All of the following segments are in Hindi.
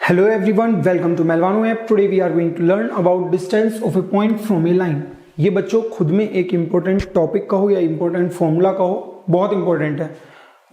Hello everyone, welcome to Melvano app. Today we are going to learn about distance of a point from a line. ये बच्चों खुद में एक इम्पोर्टेंट टॉपिक कहो या इम्पोर्टेंट फॉर्मूला कहो, बहुत इंपॉर्टेंट है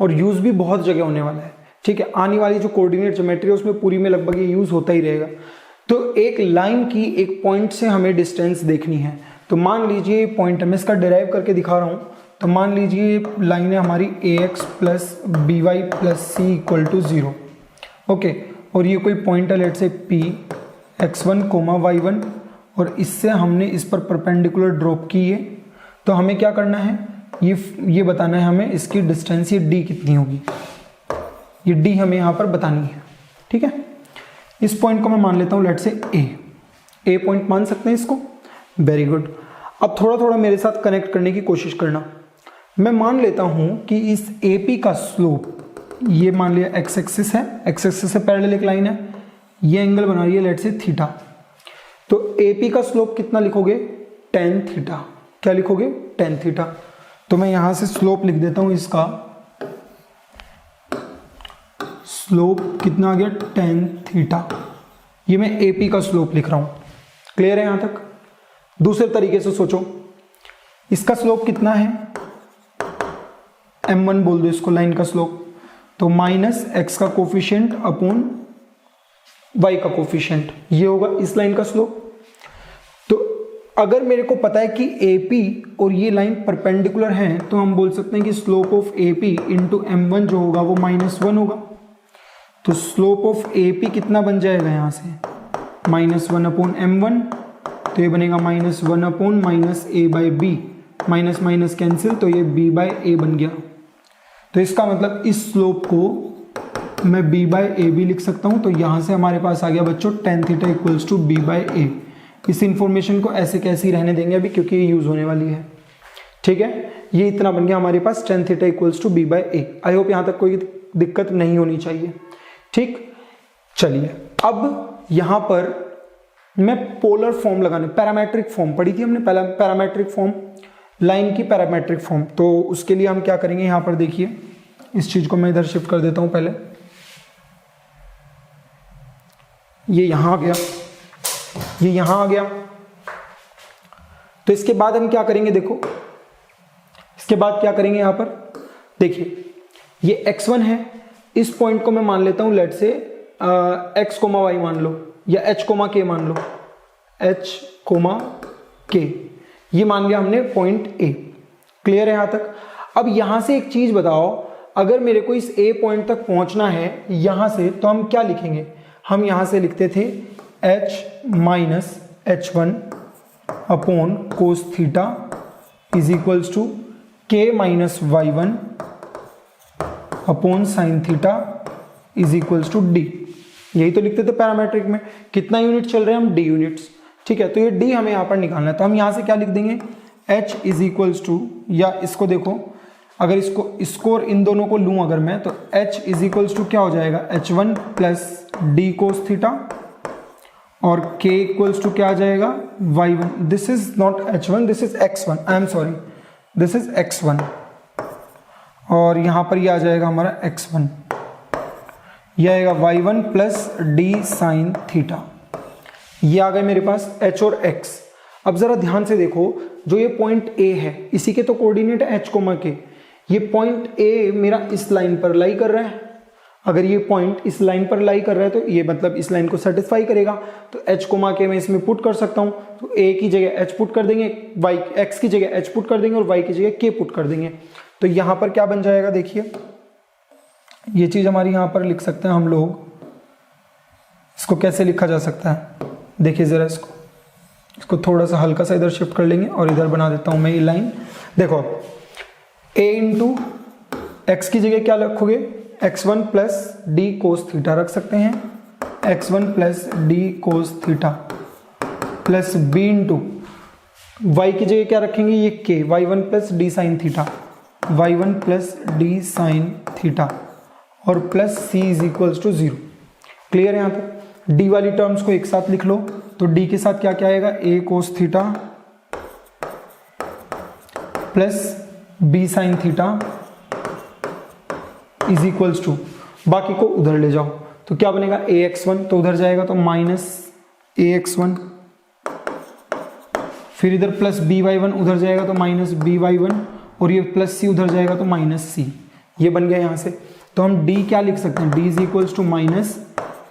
और यूज़ भी बहुत जगह होने वाला है। ठीक है, आने वाली जो कोऑर्डिनेट ज्योमेट्री है उसमें पूरी में लगभग ये यूज़ होता ही रहेगा। तो एक लाइन की एक पॉइंट से हमें डिस्टेंस देखनी है। तो मान लीजिए पॉइंट मैं इसका डिराइव करके दिखा रहा हूँ। तो मान लीजिए लाइन है हमारी ax plus b y plus c equal to 0। Okay, और ये कोई पॉइंट है लेट से P x1 कोमा y1 और इससे हमने इस पर परपेंडिकुलर ड्रॉप की है। तो हमें क्या करना है, ये बताना है हमें इसकी डिस्टेंस, ये d कितनी होगी, ये d हमें यहाँ पर बतानी है। ठीक है, इस पॉइंट को मैं मान लेता हूँ लेट से a पॉइंट मान सकते हैं इसको। Very good. अब थोड़ा थोड़ा मेरे साथ कनेक्ट करने की कोशिश करना। मैं मान लेता हूँ कि इस AP का स्लोप, ये मान लिया एक्स एक्सिस है, एक्स एक्सिस से पैरेलल एक लाइन है, ये एंगल बना रही है लेट से थीटा। तो AP का स्लोप कितना लिखोगे, tan थीटा। क्या लिखोगे, tan थीटा। तो मैं यहां से स्लोप लिख देता हूं, इसका स्लोप कितना आ गया, tan थीटा। ये मैं AP का स्लोप लिख रहा हूं। क्लियर है यहां तक। दूसरे तरीके से सोचो, इसका स्लोप कितना है, m1 बोल दो इसको, लाइन का स्लोप। तो माइनस एक्स का कोफिशिएंट अपॉन वाई का कोफिशिएंट, ये होगा इस लाइन का स्लोप। तो अगर मेरे को पता है कि AP और ये लाइन परपेंडिकुलर है तो हम बोल सकते हैं कि slope of AP into m1 जो होगा वो -1 होगा। तो स्लोप ऑफ AP कितना बन जाएगा यहाँ से, -1 अपॉन m1। तो ये बनेगा -1 upon -a/b, minus minus cancel, तो ये b/a बन गया। तो इसका मतलब इस स्लोप को मैं b/a भी लिख सकता हूँ। तो यहाँ से हमारे पास आ गया बच्चों tan theta equals to b/a। इस इंफॉर्मेशन को ऐसे कैसे ही रहने देंगे अभी, क्योंकि ये यूज़ होने वाली है। ठीक है, ये इतना बन गया हमारे पास tan theta equals to b/a। I hope यहाँ तक कोई दिक्कत नहीं होनी चाहिए। ठीक, चलिए अब यहाँ पर मैं पोलर फॉर्म लगाने, पैरामेट्रिक फॉर्म पढ़ी थी हमने, पहला पैरामेट्रिक फॉर्म, लाइन की पैरामेट्रिक फॉर्म। तो उसके लिए हम क्या करेंगे, यहाँ पर देखिए, इस चीज को मैं इधर शिफ्ट कर देता हूं पहले, ये यहां आ गया, ये यहां आ गया। तो इसके बाद हम क्या करेंगे, देखो इसके बाद क्या करेंगे, यहां पर देखिए ये x1 है, इस पॉइंट को मैं मान लेता हूं लेट से x कोमा y मान लो, या h कोमा k मान लो, h कोमा k, ये मान लिया हमने पॉइंट A। क्लियर है यहां तक। अब यहां से एक चीज बताओ, अगर मेरे को इस A पॉइंट तक पहुंचना है यहां से, तो हम क्या लिखेंगे, हम यहां से लिखते थे h minus h1 upon cos theta is equals to k minus y1 upon sine theta is equals to d। यही तो लिखते थे पैरामेट्रिक में। कितना यूनिट चल रहे हैं हम, d यूनिट्स। ठीक है, तो ये d हमें यहाँ पर निकालना है। तो हम यहाँ से क्या लिख देंगे, h इज इक्वल्स टू, या इसको देखो, अगर इसको और इन दोनों को लूँ अगर मैं, तो h इज इक्वल्स टू क्या हो जाएगा, h1 plus d cos theta, और k इक्वल्स टू क्या आ जाएगा, y1। This is not h1, this is x1, I am sorry, this is x1, और यहाँ पर ये आ जाएगा हमारा x1, यह आएगा y1 plus d sign theta. ये आ गए मेरे पास h और x। अब जरा ध्यान से देखो, जो ये पॉइंट A है इसी के तो कोऑर्डिनेट है h कोमा k। ये पॉइंट A मेरा इस लाइन पर लाई कर रहा है। अगर ये पॉइंट इस लाइन पर लाई कर रहा है तो ये मतलब इस लाइन को सेटिस्फाई करेगा। तो h कोमा k मैं इसमें पुट कर सकता हूँ। तो A की जगह h पुट कर देंगे, x की जगह h पुट कर देंगे और y की जगह k पुट कर देंगे। तो यहाँ पर क्या बन जाएगा, देखिए ये चीज हमारी यहाँ पर लिख सकते हैं हम लोग। इसको कैसे लिखा जा सकता है, देखिए जरा, इसको थोड़ा सा हल्का सा इधर शिफ्ट कर लेंगे और इधर बना देता हूं मैं ये लाइन। देखो a इंटू एक्स की जगह क्या रखोगे, x1 plus D cos theta रख सकते हैं, x1 plus D cos theta plus b into Y की जगह क्या रखेंगे, ये k, y1 plus D sine theta, y1 plus D sine theta, और plus c is equals to 0। Clear है यहाँ तक। d वाली टर्म्स को एक साथ लिख लो, तो d के साथ क्या क्या आएगा, a cos theta plus b sine theta is equals to, बाकी को उधर ले जाओ। तो क्या बनेगा ax1, तो उधर जाएगा तो माइनस ax1, फिर इधर प्लस by1 उधर जाएगा तो माइनस by1, और ये प्लस c उधर जाएगा तो माइनस c। ये बन गया यहाँ से। तो हम d क्या लिख सकते हैं, d is equals to minus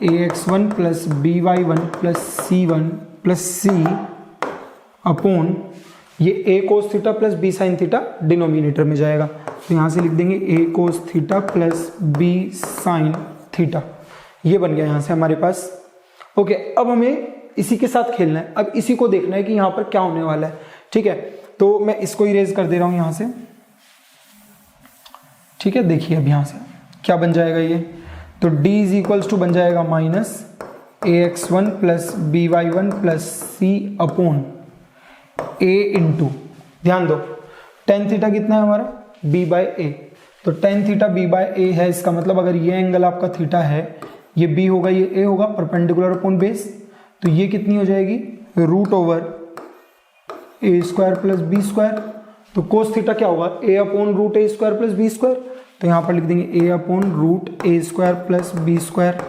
ax1 plus by1 plus c1 plus c upon ये a cos theta plus b sine theta denominator में जाएगा, तो यहाँ से लिख देंगे a cos theta plus b sine theta. ये बन गया यहाँ से हमारे पास। ओके, अब हमें इसी के साथ खेलना है, अब इसी को देखना है कि यहाँ पर क्या होने वाला है। ठीक है, तो मैं इसको इरेज कर दे रहा हूँ यहाँ से। ठीक है, देखिए अब यहाँ से क्या बन जाएगा ये, तो d इज इक्वल्स टू बन जाएगा minus ax1 plus by1 plus c upon a into, ध्यान दो टेन थीटा कितना है हमारा b बाय a, तो tan theta b by a है, इसका मतलब अगर ये एंगल आपका थीटा है, ये b होगा ये a होगा, परपेंडिकुलर अपॉन बेस, तो ये कितनी हो जाएगी root over a square plus b square. तो कोस थीटा क्या होगा a upon root a square plus b square, तो यहाँ पर लिख देंगे a upon root a square plus b square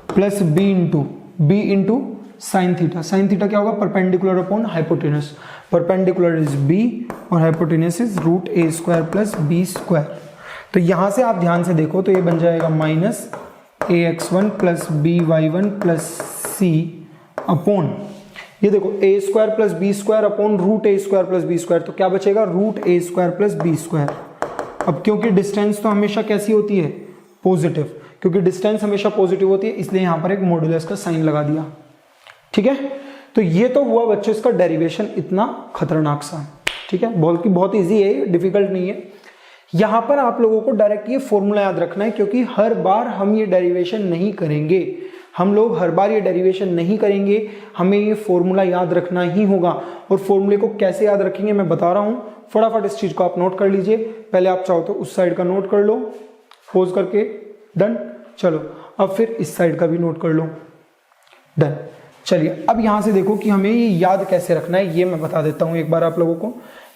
plus b into sine theta. Sine theta क्या होगा perpendicular upon hypotenuse, perpendicular is b और hypotenuse is root a square plus b square. तो यहाँ से आप ध्यान से देखो तो ये बन जाएगा minus ax1 plus by1 plus c upon, ये देखो a square plus b square upon root a square plus b square, तो क्या बचेगा root a square plus b square. अब क्योंकि डिस्टेंस तो हमेशा कैसी होती है पॉजिटिव, क्योंकि डिस्टेंस हमेशा पॉजिटिव होती है, इसलिए यहाँ पर एक मॉड्यूलस का साइन लगा दिया। ठीक है, तो ये तो हुआ बच्चों इसका डेरिवेशन इतना खतरनाक सा। ठीक है, बहुत ईजी है, डिफिकल्ट नहीं है। यहाँ पर आप लोगों को डायरेक्ट ये फॉर्मूला याद रखना है, क्योंकि हर बार हम ये डेरिवेशन नहीं करेंगे, हम लोग हर बार ये डेरिवेशन नहीं करेंगे, हमें ये फॉर्मूला याद रखना ही होगा। और फॉर्मूले को कैसे याद रखेंगे मैं बता रहा हूँ, फटाफट इस चीज को आप नोट कर लीजिए। पहले आप चाहो तो उस साइड का नोट कर लो पोज करके, डन। चलो अब फिर इस साइड का भी नोट कर लो, डन। चलिए अब यहां से देखो कि हमें ये याद कैसे रखना है, ये मैं बता देता हूं एक बार आप लोगों को।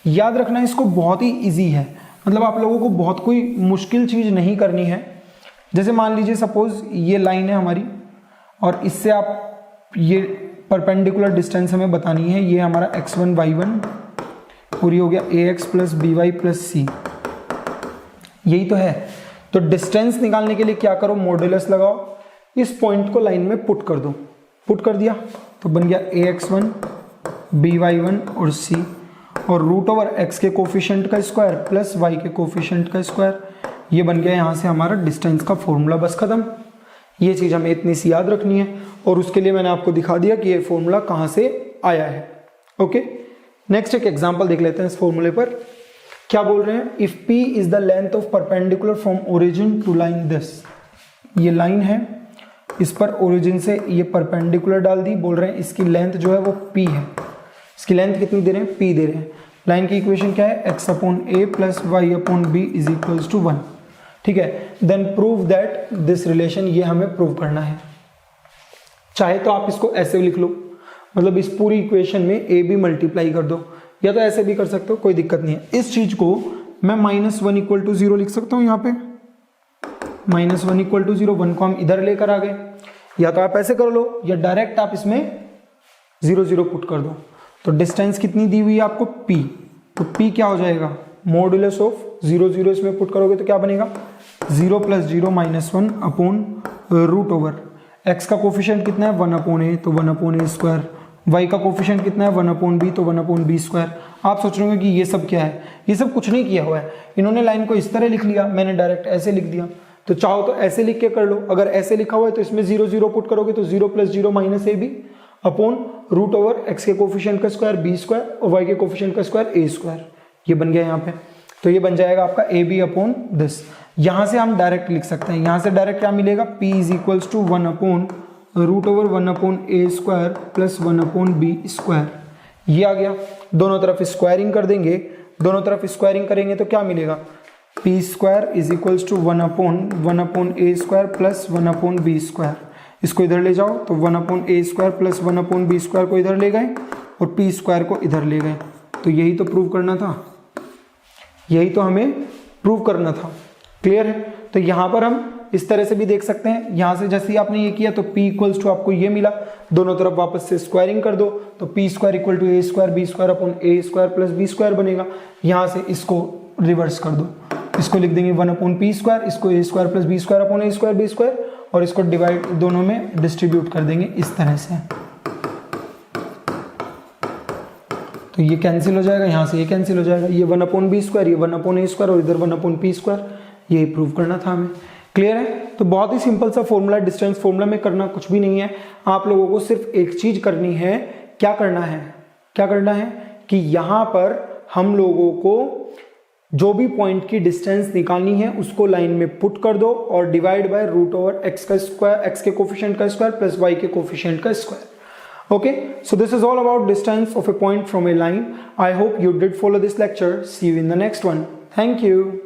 याद रखना है इसको बहुत ही इजी है, मतलब आप लोगों को बहुत कोई मुश्किल चीज नहीं करनी है। जैसे मान लीजिए सपोज ये लाइन है हमारी, और इससे आप ये परपेंडिकुलर डिस्टेंस हमें बतानी है, ये हमारा x1 y1 और ये हो गया ax plus by plus c, यही तो है। तो डिस्टेंस निकालने के लिए क्या करो, मॉड्यूलस लगाओ, इस पॉइंट को लाइन में पुट कर दो, पुट कर दिया तो बन गया ax1 by1 और c, और रूट ओवर x के कोफिशिएंट का स्क्वायर प्लस y के कोफिशिएंट का स्क्वायर, ये बन गया यहाँ से हमारा डिस्टेंस का फॉर्मूला, बस खत्म। ये चीज़ हमें इतनी सी याद रखनी है, और उसके लिए मैंने आपको दिखा दिया कि ये फॉर्मूला कहाँ से आया है। ओके, नेक्स्ट एक एग्जांपल देख लेते हैं इस फॉर्मूले पर। क्या बोल रहे हैं, if p is the length of perpendicular from origin to line this, ये लाइन है, इस पर ओरिजिन से ये परपेंडिकुलर डाल दी, बोल रहे हैं इसकी लेंथ जो है वो p है। इसकी लेंथ कितनी दे रहे हैं, p दे रहे हैं। लाइन की इक्वेशन क्या है, x upon a plus y upon b is equals to 1। ठीक है, then prove that this relation, ये हमें प्रूव करना है। चाहे तो आप इसको ऐसे लिख लो, मतलब इस पूरी इक्वेशन में a b मल्टीप्लाई कर दो, या तो ऐसे भी कर सकते हो, कोई दिक्कत नहीं है। इस चीज को मैं -1 इक्वल टू 0 लिख सकता हूँ, यहाँ पे -1 इक्वल टू 0, 1 को हम इधर लेकर आ गए, या तो आप ऐसे कर लो, या डायरेक्ट आप इसमें 0 0 पुट कर दो। तो डिस्टेंस कितनी दी हुई है आपको p, तो p क्या हो जाएगा मॉड्यूलस ऑफ 0 0, इसमें पुट करोगे तो क्या बनेगा 0 plus 0 -1 upon root over, x का कोफिशिएंट कितना है 1 अपॉन a, तो 1 अपॉन a स्क्वायर, y का कोफिशिएंट कितना है 1 अपॉन b, तो 1 अपॉन b स्क्वायर। आप सोच रहे होंगे कि ये सब क्या है, ये सब कुछ नहीं किया हुआ है, इन्होंने लाइन को इस तरह लिख लिया, मैंने डायरेक्ट ऐसे लिख दिया। तो चाहो तो ऐसे लिख के कर लो, अगर ऐसे लिखा हुआ है तो इसमें 0 0 पुट करोगे तो 0 plus 0 minus ab upon root over x के कोफिशिएंट का स्क्वायर b स्क्वायर और y के कोफिशिएंट का स्क्वायर a स्क्वायर, ये बन गया यहाँ पे। तो ये बन जाएगा आपका ए बी अपॉन दिस। यहाँ से हम डायरेक्ट लिख सकते हैं, यहाँ से डायरेक्ट क्या मिलेगा, p is equals to 1 upon root over 1 upon a square plus 1 upon b square, ये आ गया। दोनों तरफ स्क्वायरिंग कर देंगे, दोनों तरफ स्क्वायरिंग करेंगे तो क्या मिलेगा, p square is equals to 1 upon a square plus 1 upon b square. इसको इधर ले जाओ तो 1 upon a square plus 1 upon b square को इधर ले गए और p स्क्वायर को इधर ले गए। तो यही तो प्रूव करना था, यही तो हमें प्रूव करना था। क्लियर है। तो यहाँ पर हम इस तरह से भी देख सकते हैं। यहाँ से जैसे ही आपने ये किया तो p इक्वल्स टू आपको ये मिला, दोनों तरफ वापस से स्क्वायरिंग कर दो तो p square equal to a square b square upon a square plus b square बनेगा। यहाँ से इसको रिवर्स कर दो, इसको लिख देंगे 1 अपॉन पी स्क्वायर, इसको a square plus b square upon a square b square, और इसको डिवाइड दोनों में डिस्ट्रीब्यूट कर देंगे इस तरह से। तो ये कैंसिल हो जाएगा, यहाँ से ये कैंसिल हो जाएगा, ये 1 अपॉन बी स्क्वायर, ये 1 अपॉन ए स्क्वायर और इधर 1 अपॉन पी स्क्वायर। ये प्रूव करना था हमें। क्लियर है? तो बहुत ही सिंपल सा फॉर्मूला, डिस्टेंस फॉर्मूला में करना कुछ भी नहीं है। आप लोगों को सिर्फ एक चीज करनी है, क्या करना है कि यहाँ पर हम लोगों को जो भी पॉइंट की डिस्टेंस निकालनी है उसको लाइन में पुट कर दो और divide by root over x का स्क्वायर, एक्स के कोफिशिएंट का स्क्वायर प्लस वाई के कोफिशिएंट का square. Okay, so this is all about distance of a point from a line. I hope you did follow this lecture. See you in the next one. Thank you.